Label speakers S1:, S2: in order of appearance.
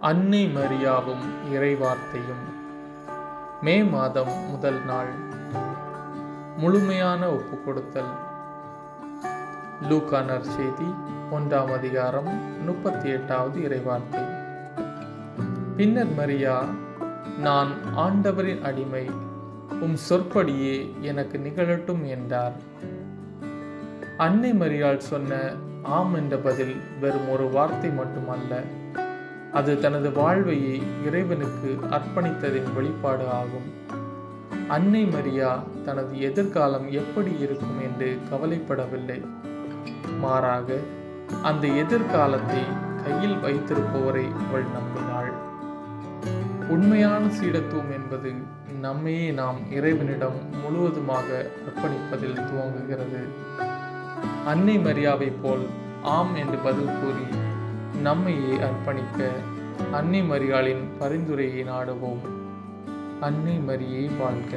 S1: அன்னை மரியாவும் இறைவார்த்தையும். மே மாதம் முதல் நாள். முழுமையான ஒப்புக்கொடுத்தல். லூக்கா நற்செய்தி 1ஆம் அதிகாரம் 38வது இறைவார்த்தை. பின்னர் மரியா, நான் ஆண்டவரின் அடிமை, உம் சொற்படியே எனக்கு நிகழட்டும் என்றார். அன்னை மரியாள் சொன்ன ஆம் என்ற பதில் வெறும் ஒரு வார்த்தை மட்டுமல்ல, அது தனது வாழ்வையை இறைவனுக்கு அர்ப்பணித்ததின் வெளிப்பாடு ஆகும். அன்னை மரியா தனது எதிர்காலம் எப்படி இருக்கும் என்று கவலைப்படவில்லை. மாறாக அந்த எதிர்காலத்தை கையில் வைத்திருப்பவரை அவள் நம்பினாள். உண்மையான சீடத்துவம் என்பது நம்மையே நாம் இறைவனிடம் முழுவதுமாக அர்ப்பணிப்பதில் துவங்குகிறது. அன்னை மரியாவை போல் ஆம் என்று பதில் கூறி நம்மையே அர்ப்பணிக்க அன்னை மரியாளின் பரிந்துரையை நாடுவோம். அன்னை மரியே வாழ்க.